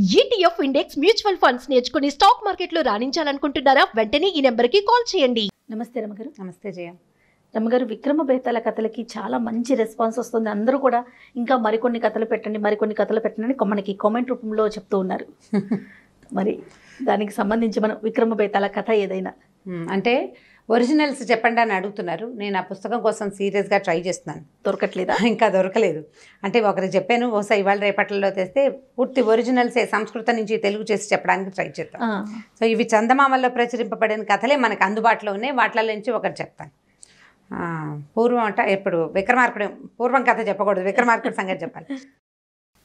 ETF index mutual funds నేర్చుకుని stock మార్కెట్లో రాణించాలనుకుంటున్నారా? వెంటనే ఈ నెంబర్కి కాల్ చేయండి. నమస్తే రమగారు. నమస్తే జయ. రమగారు, విక్రమ బేతాళ కథలకి చాలా మంచి రెస్పాన్స్ వస్తుంది. అందరూ కూడా ఇంకా మరికొన్ని కథలు పెట్టండి మనకి కామెంట్ రూపంలో చెప్తూ ఉన్నారు. మరి దానికి సంబంధించి మనం విక్రమ బేతాళ కథ ఏదైనా అంటే ఒరిజినల్స్ చెప్పండి అని అడుగుతున్నారు. నేను ఆ పుస్తకం కోసం సీరియస్గా ట్రై చేస్తున్నాను. దొరకట్లేదా? ఇంకా దొరకలేదు. అంటే ఒకరికి చెప్పాను, బహుశా ఇవాళ రేపట్లలో తెస్తే పూర్తి ఒరిజినల్సే సంస్కృతం నుంచి తెలుగు చేసి చెప్పడానికి ట్రై చేస్తాను. సో ఇవి చందమామల్లో ప్రచురింపబడిన కథలే మనకు అందుబాటులో ఉన్నాయి. వాటిలో నుంచి ఒకటి చెప్తాను. పూర్వం అంట ఎప్పుడు విక్రమార్కుడు, పూర్వం కథ చెప్పకూడదు, విక్రమార్కుడు సంగతి చెప్పాలి.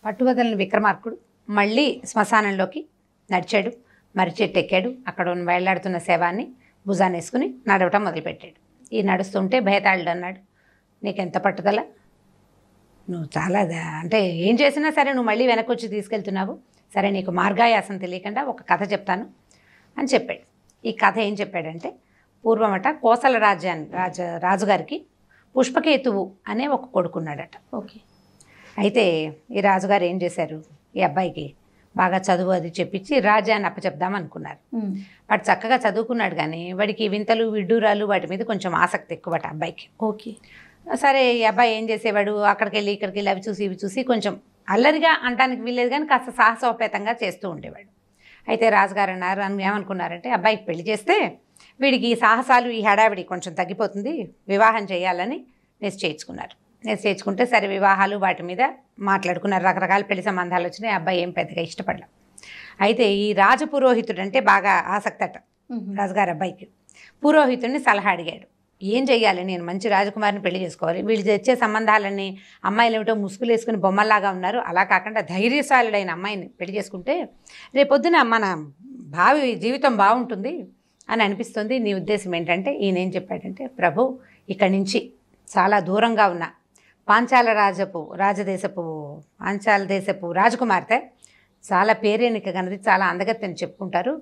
పట్టువదలని విక్రమార్కుడు మళ్ళీ శ్మశానంలోకి నడిచాడు. మర్రి చెట్టు ఎక్కాడు. అక్కడ వేళ్లాడుతున్న శవాన్ని భుజాన్ని వేసుకుని నడవటం మొదలుపెట్టాడు. ఈ నడుస్తుంటే భేతాళుడు అన్నాడు, నీకెంత పట్టుదల, నువ్వు చాలా అంటే ఏం చేసినా సరే నువ్వు మళ్ళీ వెనక్కి వచ్చి తీసుకెళ్తున్నావు. సరే నీకు మార్గాయాసం తెలియకుండా ఒక కథ చెప్తాను అని చెప్పాడు. ఈ కథ ఏం చెప్పాడంటే, పూర్వమట కోసల రాజుగారికి పుష్పకేతువు అనే ఒక కొడుకున్నాడట. ఓకే. అయితే ఈ రాజుగారు ఏం చేశారు, ఈ అబ్బాయికి బాగా చదువు అది చెప్పించి రాజ్యాన్ని అప్పచెప్దాం అనుకున్నారు. వాడు చక్కగా చదువుకున్నాడు, కానీ వాడికి వింతలు విడ్డూరాలు వాటి మీద కొంచెం ఆసక్తి ఎక్కువట అబ్బాయికి. ఓకే. సరే ఈ అబ్బాయి ఏం చేసేవాడు, అక్కడికి వెళ్ళి ఇక్కడికి వెళ్ళి అవి చూసి ఇవి చూసి కొంచెం అల్లరిగా అంటానికి వీల్లేదు, కానీ కాస్త సాహసోపేతంగా చేస్తూ ఉండేవాడు. అయితే రాజుగారు అన్నారు, ఏమనుకున్నారంటే అబ్బాయికి పెళ్లి చేస్తే వీడికి ఈ సాహసాలు ఈ హడావిడి కొంచెం తగ్గిపోతుంది, వివాహం చేయాలని నిశ్చయించుకున్నారు. నిశ్చయించుకుంటే సరే వివాహాలు వాటి మీద మాట్లాడుకున్నారు. రకరకాల పెళ్లి సంబంధాలు వచ్చినాయి. అబ్బాయి ఏం పెద్దగా ఇష్టపడలేదు. అయితే ఈ రాజపురోహితుడు అంటే బాగా ఆసక్తి అట రాజుగారు అబ్బాయికి. పురోహితుడిని సలహా అడిగాడు, ఏం చెయ్యాలి, నేను మంచి రాజకుమారిని పెళ్లి చేసుకోవాలి, వీళ్ళు తెచ్చే సంబంధాలన్నీ అమ్మాయిలు ఏమిటో ముసుగులు వేసుకుని బొమ్మల్లాగా ఉన్నారు, అలా కాకుండా ధైర్యశాలుడైన అమ్మాయిని పెళ్లి చేసుకుంటే రేపొద్దున మన భావి జీవితం బాగుంటుంది అని అనిపిస్తుంది. నీ ఉద్దేశం ఏంటంటే, ఈయన ఏం చెప్పాడంటే, ప్రభు ఇక్కడి నుంచి చాలా దూరంగా ఉన్న పాంచాల దేశపు రాజకుమార్తె చాలా పేరేనిక కన్నది, చాలా అందగత్తెని చెప్పుకుంటారు,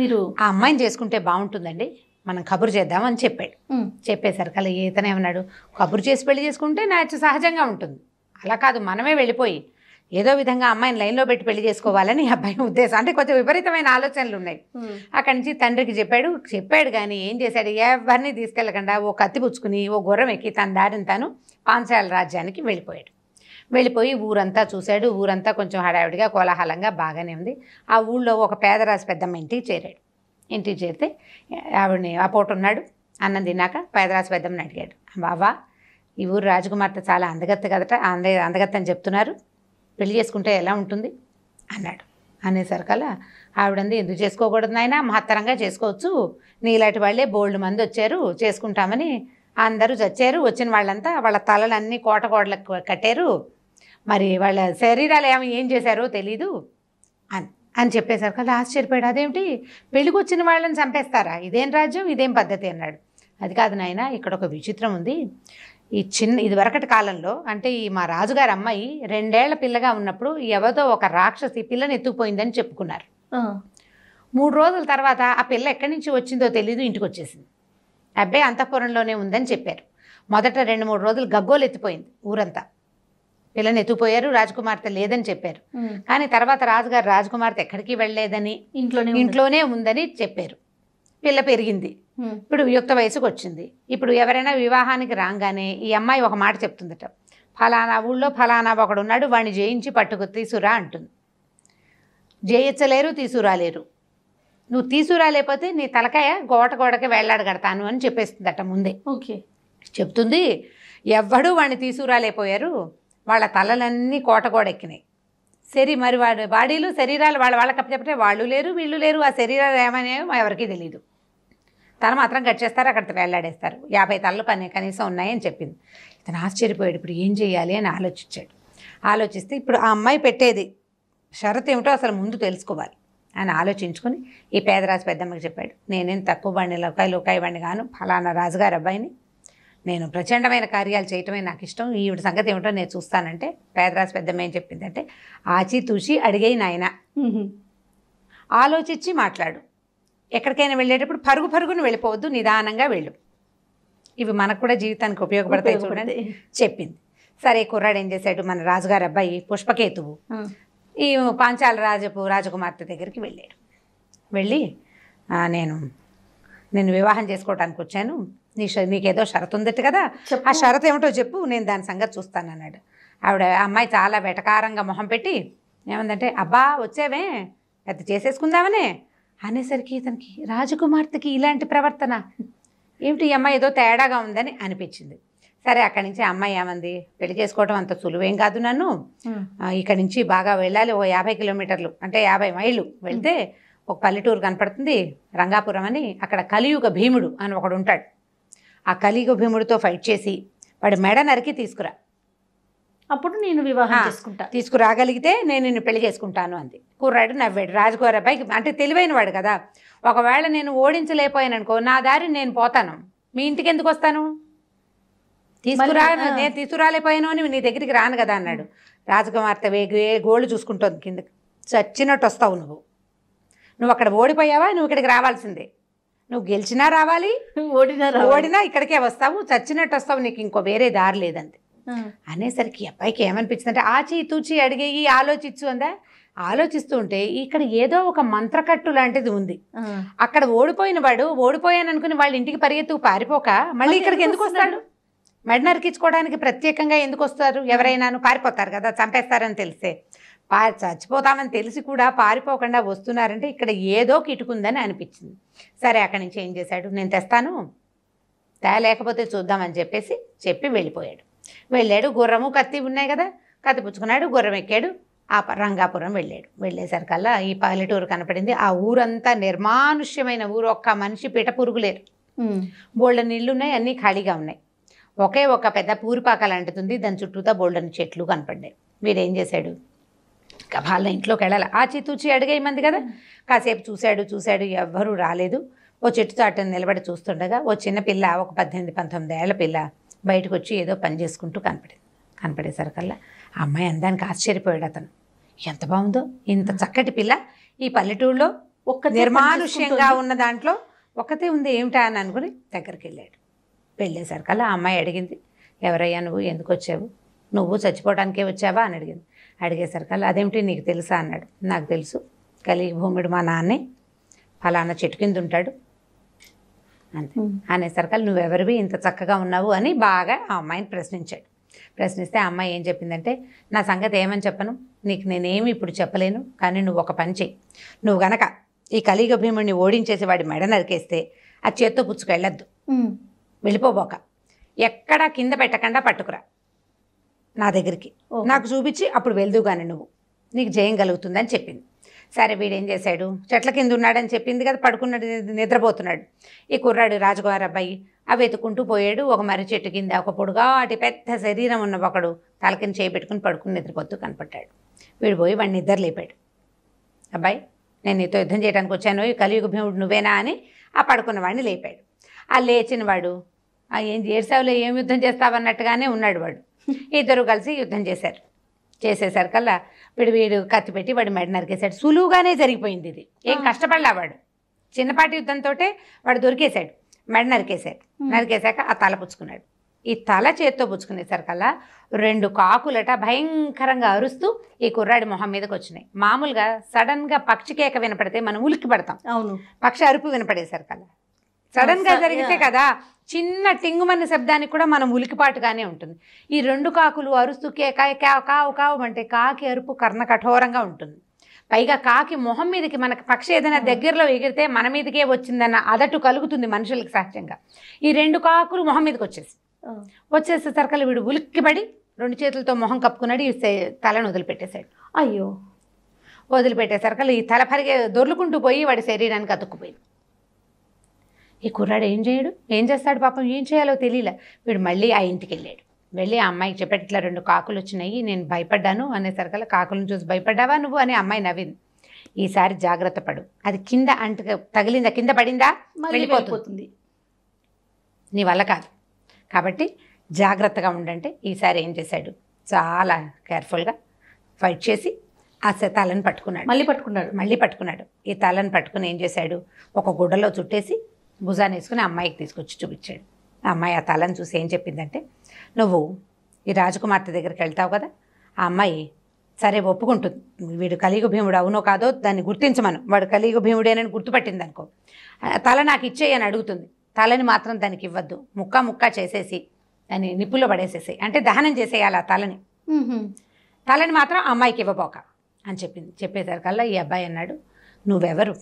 మీరు ఆ అమ్మాయిని చేసుకుంటే బాగుంటుందండి, మనం కబురు చేద్దామని చెప్పాడు. చెప్పేసరికి అలా ఈతనేమన్నాడు, కబురు చేసి పెళ్లి చేసుకుంటే నాకు సహజంగా ఉంటుంది, అలా కాదు మనమే వెళ్ళిపోయి ఏదో విధంగా అమ్మాయిని లైన్లో పెట్టి పెళ్లి చేసుకోవాలని అబ్బాయి ఉద్దేశం. అంటే కొంచెం విపరీతమైన ఆలోచనలు ఉన్నాయి. అక్కడి నుంచి తండ్రికి చెప్పాడు కానీ ఏం చేశాడు, ఎవరిని తీసుకెళ్ళకుండా ఓ కత్తి పుచ్చుకుని ఓ గుర్రం ఎక్కి తన దారిని తాను పాంచాల రాజ్యానికి వెళ్ళిపోయాడు. వెళ్ళిపోయి ఊరంతా చూశాడు. ఊరంతా కొంచెం హడావిడిగా కోలాహలంగా బాగానే ఉంది. ఆ ఊళ్ళో ఒక పేదరాజు పెద్దమ్మ ఇంటికి చేరాడు. ఇంటికి చేరితే ఆవిడని ఆ పూట ఉన్నాడు. అన్నం తిన్నాక పేదరాజు పెద్దమ్మని అడిగాడు, బావా ఈ ఊరు రాజకుమార్తె చాలా అందగత్తె కదట, అందగత్తె అని చెప్తున్నారు, పెళ్లి చేసుకుంటే ఎలా ఉంటుంది అన్నాడు. అనేసరికల్లా ఆవిడంది, ఎందుకు చేసుకోకూడదు నాయన, మహత్తరంగా చేసుకోవచ్చు, నీలాంటి వాళ్ళే బోల్డ్ మంది వచ్చారు చేసుకుంటామని, అందరూ చచ్చారు, వచ్చిన వాళ్ళంతా వాళ్ళ తలలన్నీ కోటలకు కట్టారు, మరి వాళ్ళ శరీరాలు ఏం చేశారో తెలీదు అని చెప్పేసరికల్లా ఆశ్చర్యపోయాడు. అదేమిటి, పెళ్ళికి వచ్చిన వాళ్ళని చంపేస్తారా, ఇదేం రాజ్యం, ఇదేం పద్ధతి అన్నాడు. అది కాదు నాయన, ఇక్కడ ఒక విచిత్రం ఉంది. ఇది వరకటి కాలంలో అంటే ఈ మా రాజుగారి అమ్మాయి 2 ఏళ్ల పిల్లగా ఉన్నప్పుడు ఎవరితో ఒక రాక్షసి పిల్లని ఎత్తుకుపోయిందని చెప్పుకున్నారు. 3 రోజుల తర్వాత ఆ పిల్ల ఎక్కడి నుంచి వచ్చిందో తెలీదు, ఇంటికి వచ్చేసింది. అబ్బాయి అంతఃపురంలోనే ఉందని చెప్పారు. మొదట 2-3 రోజులు గగ్గోలు ఎత్తిపోయింది ఊరంతా, పిల్లని ఎత్తుకుపోయారు, రాజకుమార్తె లేదని చెప్పారు. కానీ తర్వాత రాజుగారు రాజకుమార్తె ఎక్కడికి వెళ్ళలేదని, ఇంట్లోనే ఉందని చెప్పారు. పిల్ల పెరిగింది, ఇప్పుడు యుక్త వయసుకు వచ్చింది. ఇప్పుడు ఎవరైనా వివాహానికి రాగానే ఈ అమ్మాయి ఒక మాట చెప్తుందట, ఫలానా ఊళ్ళో ఫలానా ఒకడు ఉన్నాడు, వాడిని జయించి పట్టుకు తీసుకురా అంటుంది. జయించలేరు, తీసుకురాలేరు, నువ్వు తీసుకురాలేకపోతే నీ తలకాయ గోడకి వేళ్లాడగడతాను అని చెప్పేస్తుందట ముందే. ఓకే. చెప్తుంది, ఎవ్వడూ వాడిని తీసుకురాలేకపోయారు, వాళ్ళ తలలన్నీ కోటగోడెక్కినాయి. సరే మరి బాడీలు శరీరాలు వాళ్ళకి అప్పచెప్పితే వాళ్ళు లేరు వీళ్ళు లేరు, ఆ శరీరాలు ఏమనేమో ఎవరికీ తెలియదు, తల మాత్రం కట్ చేస్తారు, అక్కడ వేలాడేస్తారు, 50 తలలు కనీసం ఉన్నాయని చెప్పింది. ఇతను ఆశ్చర్యపోయాడు, ఇప్పుడు ఏం చేయాలి అని ఆలోచించాడు. ఆలోచిస్తే ఇప్పుడు ఆ అమ్మాయి పెట్టేది షరతు ఏమిటో అసలు ముందు తెలుసుకోవాలి అని ఆలోచించుకొని ఈ పేదరాజు పెద్దమ్మకి చెప్పాడు, నేనేం తక్కువ బండి లోకాయి బండి గాను, ఫలానా రాజుగారి అబ్బాయిని, నేను ప్రచండమైన కార్యాలు చేయటమే నాకు ఇష్టం, ఈవిడ సంగతి ఏమిటో నేను చూస్తానంటే పేదరాజు పెద్దమ్మ ఏం చెప్పిందంటే, ఆచితూచి అడిగేయి నాయన, ఆలోచించి మాట్లాడు, ఎక్కడికైనా వెళ్ళేటప్పుడు పరుగును వెళ్ళిపోవద్దు, నిదానంగా వెళ్ళు, ఇవి మనకు కూడా జీవితానికి ఉపయోగపడతాయి చూడండి చెప్పింది. సరే కుర్రాడు ఏం చేశాడు, మన రాజుగారి అబ్బాయి పుష్పకేతువు ఈ పాంచాల రాజకుమార్తె దగ్గరికి వెళ్ళాడు. వెళ్ళి నేను వివాహం చేసుకోవడానికి వచ్చాను, నీకేదో షరతు ఉందట కదా, ఆ షరతు ఏమిటో చెప్పు, నేను దాని సంగతి చూస్తాను అన్నాడు. ఆవిడ అమ్మాయి చాలా వెటకారంగా మొహం పెట్టి ఏమందంటే, అబ్బా వచ్చేవే పెద్ద చేసేసుకుందామనే అనేసరికి ఇతనికి రాజకుమార్తెకి ఇలాంటి ప్రవర్తన ఏమిటి, ఈ అమ్మాయి ఏదో తేడాగా ఉందని అనిపించింది. సరే అక్కడి నుంచి అమ్మాయి ఏమంది, పెళ్లి చేసుకోవడం అంత సులువేం కాదు, నన్ను ఇక్కడి నుంచి బాగా వెళ్ళాలి, ఓ 50 కిలోమీటర్లు అంటే 50 మైళ్ళు వెళ్తే ఒక పల్లెటూరు కనపడుతుంది రంగాపురం అని, అక్కడ కలియుగ భీముడు అని ఒకడు ఉంటాడు. ఆ కలియుగ భీముడితో ఫైట్ చేసి వాడి మెడ నరికి తీసుకురా, అప్పుడు నేను వివాహం చేసుకుంటా, తీసుకురాగలిగితే నేను నిన్ను పెళ్లి చేసుకుంటాను అంది. కుర్రాడు నవ్వాడు. రాజకుమారి అబ్బాయికి అంటే తెలివైన వాడు కదా, ఒకవేళ నేను ఓడించలేకపోయాను అనుకో, నా దారి నేను పోతాను, మీ ఇంటికి ఎందుకు వస్తాను, నేను తీసుకురాలేకపోయాను అని నీ దగ్గరికి రాను కదా అన్నాడు. రాజకుమార్తె గోళ్ళు చూసుకుంటోంది కిందకి, చచ్చినట్టు వస్తావు నువ్వు అక్కడ ఓడిపోయావా, నువ్వు ఇక్కడికి రావాల్సిందే, నువ్వు గెలిచినా రావాలి, ఓడినా ఇక్కడికే వస్తావు, చచ్చినట్టు వస్తావు, నీకు ఇంకో వేరే దారి లేదంతే అనేసరికి అబ్బాయికి ఏమనిపించిందంటే, ఆచి తూచి అడిగేయి ఆలోచించు అందా. ఆలోచిస్తూ ఉంటే ఇక్కడ ఏదో ఒక మంత్రకట్టు లాంటిది ఉంది. అక్కడ ఓడిపోయిన వాడు ఓడిపోయాను అనుకుని వాళ్ళ ఇంటికి పరిగెత్తుకు పారిపోక మళ్ళీ ఇక్కడికి ఎందుకు వస్తాడు, మెడ నరికించుకోవడానికి ప్రత్యేకంగా ఎందుకు వస్తారు, ఎవరైనాను పారిపోతారు కదా, చంపేస్తారని తెలిసే, చచ్చిపోతామని తెలిసి కూడా పారిపోకుండా వస్తున్నారంటే ఇక్కడ ఏదో కిటుకుందని అనిపించింది. సరే అక్కడి నుంచి ఏం చేశాడు, నేను తెస్తాను, తేలేకపోతే చూద్దామని చెప్పి వెళ్ళిపోయాడు. వెళ్ళాడు, గుర్రము కత్తి ఉన్నాయి కదా, కత్తి పుచ్చుకున్నాడు, గుర్రం ఎక్కాడు, ఆ రంగాపురం వెళ్ళాడు. వెళ్ళేసరికల్లా ఈ పల్లెటూరు కనపడింది. ఆ ఊరంతా నిర్మానుష్యమైన ఊరు, ఒక్క మనిషి పిట పురుగు లేరు, బోల్డన్ నీళ్లు ఉన్నాయి, అన్నీ ఖాళీగా ఉన్నాయి. ఒకే ఒక పెద్ద పూరిపాక లాంటిది, దాని చుట్టూతా బోల్డన్ చెట్లు కనపడ్డాయి. వీడేం చేశాడు, వాళ్ళ ఇంట్లోకి వెళ్ళాలి, ఆచితూచి అడిగేయమంది కదా, కాసేపు చూశాడు, ఎవ్వరూ రాలేదు. ఓ చెట్టు చాటును నిలబడి చూస్తుండగా ఓ చిన్న పిల్ల, ఒక 18-19 ఏళ్ల పిల్ల బయటకు వచ్చి ఏదో పని చేసుకుంటూ కనపడేసరికల్లా ఆ అమ్మాయి అందానికి ఆశ్చర్యపోయాడు అతను. ఎంత బాగుందో ఇంత చక్కటి పిల్ల ఈ పల్లెటూరులో, ఒక్క నిర్మానుష్యంగా ఉన్న దాంట్లో ఒక్కతే ఉంది ఏమిటా అని అనుకుని దగ్గరికి వెళ్ళాడు. వెళ్ళేసరికల్లా ఆ అమ్మాయి అడిగింది, ఎవరయ్యా నువ్వు, ఎందుకు వచ్చావు, నువ్వు చచ్చిపోవడానికే వచ్చావా అని అడిగింది. అడిగేసరికల్లా అదేమిటి నీకు తెలుసా అన్నాడు. నాకు తెలుసు, కలియుగ భూముడు మా నాన్నే, ఫలానా చెట్టు కింద ఉంటాడు అంతే అనేసరికల్లా నువ్వెవరివి ఇంత చక్కగా ఉన్నావు అని బాగా ఆ అమ్మాయిని ప్రశ్నించాడు. ప్రశ్నిస్తే ఆ అమ్మాయి ఏం చెప్పిందంటే, నా సంగతి ఏమని చెప్పను, నీకు నేనేమి ఇప్పుడు చెప్పలేను, కానీ నువ్వు ఒక పని చెయ్యి, నువ్వు గనక ఈ కలియుగ భీముడిని ఓడించేసి వాడి మెడ నరికేస్తే ఆ చేత్తో పుచ్చుకెళ్ళొద్దు, వెళ్ళిపోబోక, ఎక్కడా కింద పెట్టకుండా పట్టుకురా నా దగ్గరికి, నాకు చూపించి అప్పుడు వెళ్దుగానే నువ్వు, నీకు జయం కలుగుతుందని చెప్పింది. సరే వీడేం చేశాడు, చెట్ల కింద ఉన్నాడని చెప్పింది కదా, పడుకున్నాడు, నిద్రపోతున్నాడు. ఈ కుర్రాడు రాజకుమారి అబ్బాయి అవి వెతుకుంటూ పోయాడు. ఒక మర్రి చెట్టు కింద ఒక పొడుగాటి పెద్ద శరీరం ఉన్న ఒకడు తల కింద చేపెట్టుకుని పడుకుని నిద్రపోతూ కనపడ్డాడు. వీడు పోయి వాడిని నిద్ర లేపాడు. అబ్బాయి నేను నీతో యుద్ధం చేయడానికి వచ్చాను, ఈ కలియుగ భీముడు నువ్వేనా అని ఆ పడుకున్న వాడిని లేపాడు. ఆ లేచిన వాడు ఏం ఏడ్సావులే, ఏం యుద్ధం చేస్తావన్నట్టుగానే ఉన్నాడు వాడు. ఇద్దరు కలిసి యుద్ధం చేసేసరికల్లా వీడు కత్తి పెట్టి వాడి మెడ నరికేశాడు. సులువుగానే జరిగిపోయింది ఇది, ఏం కష్టపడలా వాడు. చిన్నపాటి యుద్ధంతో వాడు దొరికేశాడు, మెడ నరికేశాక ఆ తల పుచ్చుకున్నాడు. ఈ తల చేత్తో పుచ్చుకునేసరికల్లా 2 కాకులట భయంకరంగా అరుస్తూ ఈ కుర్రాడి మొహం మీదకి వచ్చినాయి. మామూలుగా సడన్గా పక్షి కేక వినపడితే మనం ఉలిక్కి పడతాం, అవును, పక్షి అరుపు వినపడేసరికల్లా సడన్గా జరిగితే కదా చిన్న టింగుమన్న శబ్దానికి కూడా మనం ఉలికిపాటుగానే ఉంటుంది. ఈ 2 కాకులు అరుస్తూ కావు కావు అంటే కాకి అరుపు కర్ణ కఠోరంగా ఉంటుంది. పైగా కాకి మొహం మీదకి మనకి పక్షి ఏదైనా దగ్గరలో ఎగిరితే మన మీదకే వచ్చిందన్న అదటు కలుగుతుంది మనుషులకి సహజంగా. ఈ 2 కాకులు మొహం మీదకి వచ్చేసేసరికల్లా వీడు ఉలిక్కిపడి 2 చేతులతో మొహం కప్పుకున్నాడు, ఈ తలను వదిలిపెట్టేశాడు. అయ్యో, వదిలిపెట్టేసరికల్లా ఈ తల పరిగే దొర్లుకుంటూ పోయి వాడి శరీరానికి అతుక్కుపోయింది. ఈ కుర్రాడు ఏం చేస్తాడు పాపం, ఏం చేయాలో తెలియలే. వీడు మళ్ళీ ఆ ఇంటికి వెళ్ళాడు. వెళ్ళి ఆ అమ్మాయికి చెప్పాడు, ఇట్లా 2 కాకులు వచ్చినాయి, నేను భయపడ్డాను అనేసరికల్లా, కాకులను చూసి భయపడ్డావా నువ్వు అని అమ్మాయి నవ్వింది. ఈసారి జాగ్రత్త పడు, అది కింద తగిలిందా, కింద పడిందా వెళ్ళిపోతుంది, నీ వల్ల కాదు, కాబట్టి జాగ్రత్తగా ఉండంటే ఈసారి ఏం చేశాడు, చాలా కేర్ఫుల్గా ఫైట్ చేసి ఆ తలను మళ్ళీ పట్టుకున్నాడు. ఈ తలను పట్టుకుని ఏం చేశాడు, ఒక గుడ్డలో చుట్టేసి భుజాన్ని వేసుకుని అమ్మాయికి తీసుకొచ్చి చూపించాడు. ఆ అమ్మాయి ఆ తలను చూసి ఏం చెప్పిందంటే, నువ్వు ఈ రాజకుమార్తె దగ్గరికి వెళ్తావు కదా, ఆ అమ్మాయి సరే ఒప్పుకుంటుంది, వీడు కలియుగ భీముడు అవునో కాదో దాన్ని గుర్తించమను, వాడు కలియుగ భీముడేనని గుర్తుపట్టింది అనుకో, తల నాకు ఇచ్చేయి అని అడుగుతుంది. తలని మాత్రం దానికి ఇవ్వద్దు, ముక్క ముక్క చేసేసి దాన్ని నిప్పుల్లో పడేసేసి, అంటే దహనం చేసేయాలి ఆ తలని, తలని మాత్రం అమ్మాయికి ఇవ్వబోక అని చెప్పింది. చెప్పేసరికల్లా ఈ అబ్బాయి అన్నాడు, నువ్వెవరు,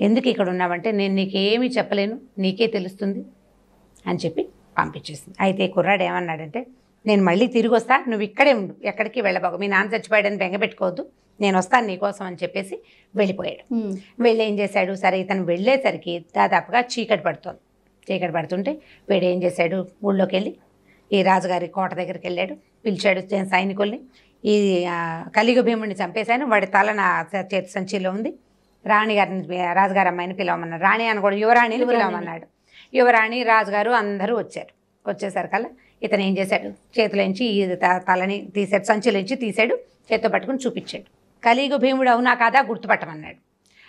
ఎందుకు ఇక్కడ ఉన్నావంటే నేను నీకేమీ చెప్పలేను, నీకే తెలుస్తుంది అని చెప్పి పంపించేసింది. అయితే కుర్రాడు ఏమన్నాడంటే, నేను మళ్ళీ తిరిగి వస్తా, నువ్వు ఇక్కడే ఉండు, ఎక్కడికి వెళ్ళబాకు, మీ నాన్న చచ్చిపోయాడని బెంగపెట్టుకోవద్దు, నేను వస్తాను నీకోసం అని చెప్పేసి వెళ్ళిపోయాడు. వెళ్ళి ఏం చేశాడు, సరే ఇతను వెళ్ళేసరికి దాదాపుగా చీకటి పడుతుంది. చీకటి పడుతుంటే వీడు ఏం చేశాడు, ఊళ్ళోకి వెళ్ళి ఈ రాజుగారి కోట దగ్గరికి వెళ్ళాడు, పిలిచాడు సైనికుల్ని, ఈ కలియుగ భీముడిని చంపేశాను, వాడి తల నా చేతి సంచిలో ఉంది, రాణిగారిని రాజుగారి అమ్మాయిని పిలవమన్నాడు, రాణి అని కూడా యువరాణిని పిలవమన్నాడు. యువరాణి రాజుగారు అందరూ వచ్చారు. వచ్చేసరికల్లా ఇతను ఏం చేశాడు, చేతిలోంచి ఈ తలని తీసాడు, సంచిలోంచి తీసాడు, చేతితో పట్టుకుని చూపించాడు. కలియుగ భీముడు అవునా కాదా గుర్తుపట్టమన్నాడు.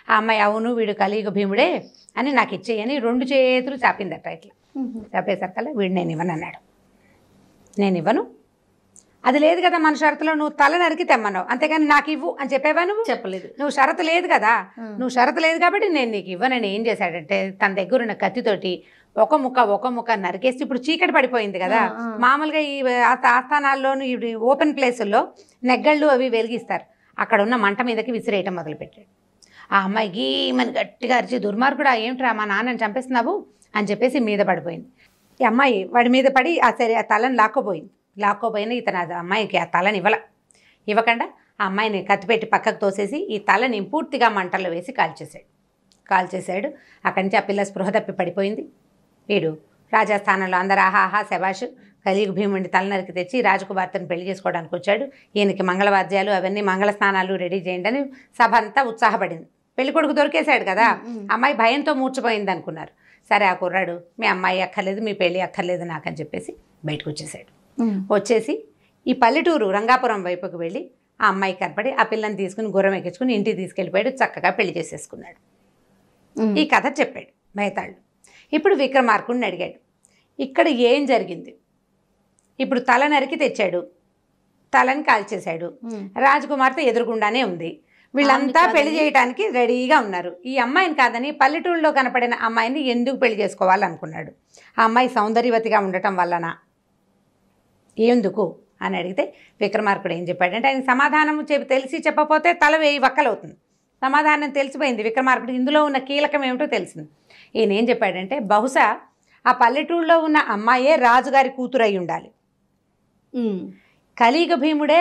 ఆ అమ్మాయి అవును వీడు కలియుగ భీముడే అని నాకు ఇచ్చేయని 2 చేతులు చాపిందట. ఇట్లా చాపేసరికల్లా వీడు నేను ఇవ్వను అన్నాడు. నేను ఇవ్వను, అది లేదు కదా మన షరతులో, నువ్వు తల నరికి తెమ్మన్నావు, అంతేగాని నాకు ఇవ్వు అని చెప్పేవా, నువ్వు చెప్పలేదు, నువ్వు షరతు లేదు కదా, నువ్వు షరతు లేదు కాబట్టి నేను నీకు ఇవ్వనని ఏం చేశాడంటే తన దగ్గర ఉన్న కత్తితోటి ఒక ముక్క నరికేసి, ఇప్పుడు చీకటి పడిపోయింది కదా, మామూలుగా ఈ ఆస్థానాల్లోనూ ఈ ఓపెన్ ప్లేసుల్లో నెగ్గళ్ళు అవి వెలిగిస్తారు, అక్కడ ఉన్న మంట మీదకి విసిరేయటం మొదలుపెట్టాడు. ఆ అమ్మాయి గీమని గట్టిగా అరిచి, దుర్మార్గుడా ఏమిట్రా మా నాన్నని చంపేస్తున్నావు అని చెప్పేసి మీద పడిపోయింది. ఈ అమ్మాయి వాడి మీద పడి ఆ తలని లాక్కోపోయిన ఇతను అమ్మాయికి ఆ తలని ఇవ్వకుండా ఆ అమ్మాయిని కత్తిపెట్టి పక్కకు తోసేసి ఈ తలని పూర్తిగా మంటల్లో వేసి కాల్చేశాడు. అక్కడి నుంచి ఆ పిల్ల స్పృహ తప్పి పడిపోయింది. వీడు రాజస్థానంలో అందరు ఆహాహా శబాష్, కలియుగ భీముడిని తలనరికి తెచ్చి రాజకుమార్తెను పెళ్లి చేసుకోవడానికి వచ్చాడు, ఈయనకి మంగళవాద్యాలు అవన్నీ మంగళ స్నానాలు రెడీ చేయండి అని సభ అంతా ఉత్సాహపడింది. పెళ్లి కొడుకు దొరికేశాడు కదా, అమ్మాయి భయంతో మూర్చిపోయింది అనుకున్నారు. సరే ఆ కుర్రాడు మీ అమ్మాయి అక్కర్లేదు, మీ పెళ్ళి అక్కర్లేదు నాకని చెప్పేసి బయటకు వచ్చేసాడు. వచ్చేసి ఈ పల్లెటూరు రంగాపురం వైపుకు వెళ్ళి ఆ అమ్మాయి కనపడి ఆ పిల్లని తీసుకుని గుర్రం ఎక్కించుకుని ఇంటికి తీసుకెళ్ళిపోయాడు, చక్కగా పెళ్లి చేసేసుకున్నాడు. ఈ కథ చెప్పాడు బేతాళుడు. ఇప్పుడు విక్రమార్కుడిని అడిగాడు, ఇక్కడ ఏం జరిగింది, ఇప్పుడు తల నరికి తెచ్చాడు, తలని కాల్చేశాడు, రాజకుమార్తె ఎదురుగుండానే ఉంది, వీళ్ళంతా పెళ్లి చేయడానికి రెడీగా ఉన్నారు, ఈ అమ్మాయిని కాదని పల్లెటూరులో కనపడిన అమ్మాయిని ఎందుకు పెళ్లి చేసుకోవాలనుకున్నాడు, ఆ అమ్మాయి సౌందర్యవతిగా ఉండటం వల్లనా, ఎందుకు అని అడిగితే విక్రమార్కుడు ఏం చెప్పాడంటే, ఆయన సమాధానం తెలిసి చెప్పకపోతే తల 1000 వక్కలవుతుంది. సమాధానం తెలిసిపోయింది విక్రమార్కుడు, ఇందులో ఉన్న కీలకం ఏమిటో తెలిసింది. ఈయన ఏం చెప్పాడంటే, బహుశా ఆ పల్లెటూరులో ఉన్న అమ్మాయే రాజుగారి కూతురు అయి ఉండాలి, కలియుగ భీముడే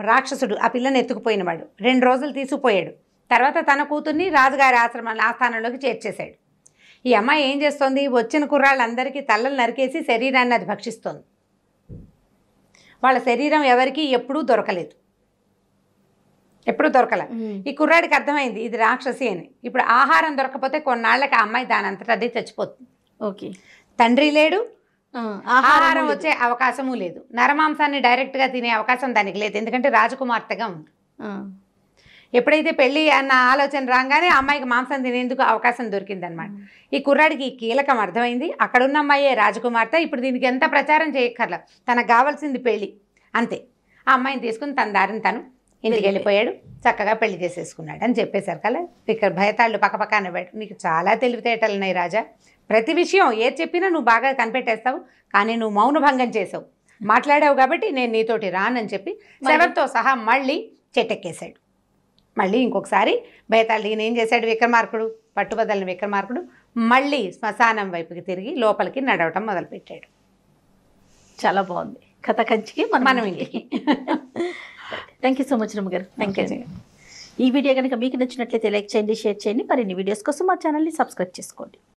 రాక్షసుడు ఆ పిల్లని ఎత్తుకుపోయినవాడు, 2 రోజులు తీసుకుపోయాడు, తర్వాత తన కూతుర్ని రాజుగారి ఆస్థానంలోకి చేర్చేశాడు. ఈ అమ్మాయి ఏం చేస్తోంది, వచ్చిన కుర్రాళ్ళందరికీ తలలు నరికేసి శరీరాన్ని అది భక్షిస్తోంది. వాళ్ళ శరీరం ఎవరికి ఎప్పుడూ దొరకలేదు, ఎప్పుడూ దొరకలే. ఈ కుర్రాడికి అర్థమైంది ఇది రాక్షసి అని. ఇప్పుడు ఆహారం దొరకపోతే కొన్నాళ్ళకి ఆ అమ్మాయి దాని అంతటా అదే చచ్చిపోతుంది. ఓకే, తండ్రి లేడు, ఆహారం వచ్చే అవకాశము లేదు, నరమాంసాన్ని డైరెక్ట్గా తినే అవకాశం దానికి లేదు, ఎందుకంటే రాజకుమార్తెగా ఉంది. ఎప్పుడైతే పెళ్ళి అన్న ఆలోచన రాగానే అమ్మాయికి మాంసం తినేందుకు అవకాశం దొరికిందనమాట. ఈ కుర్రాడికి ఈ కీలకం అర్థమైంది, అక్కడున్న అమ్మాయే రాజకుమార్తె, ఇప్పుడు దీనికి ఎంత ప్రచారం చేయక్కర్లా, తనకు కావాల్సింది పెళ్ళి అంతే. ఆ అమ్మాయిని తీసుకుని తన దారిని తను ఇంటికి వెళ్ళిపోయాడు, చక్కగా పెళ్లి చేసేసుకున్నాడు అని చెప్పేశారు కదా. ఇక్కడ భయతాళ్ళు పక్కపక్క అనబెట్టు, నీకు చాలా తెలివితేటలు ఉన్నాయి రాజా, ప్రతి విషయం ఏది చెప్పినా నువ్వు బాగా కనిపెట్టేస్తావు, కానీ నువ్వు మౌనభంగం చేసావు, మాట్లాడావు కాబట్టి నేను నీతోటి రానని చెప్పి శవంతో సహా మళ్ళీ చెట్టెక్కేశాడు. మళ్ళీ ఇంకొకసారి భయతాళి ఈయన ఏం చేశాడు, విక్రమార్కుడు పట్టుబదలని విక్రమార్కుడు మళ్ళీ శ్మశానం వైపుకి తిరిగి లోపలికి నడవటం మొదలుపెట్టాడు. చాలా బాగుంది కథ, కంచికి మనం ఇంటికి. థ్యాంక్ యూ సో మచ్ రమ్మ గారు. Thank you. ఈ వీడియో కనుక మీకు నచ్చినట్లయితే లైక్ చేయండి, షేర్ చేయండి. మరిన్ని వీడియోస్ కోసం మా ఛానల్ని సబ్స్క్రైబ్ చేసుకోండి.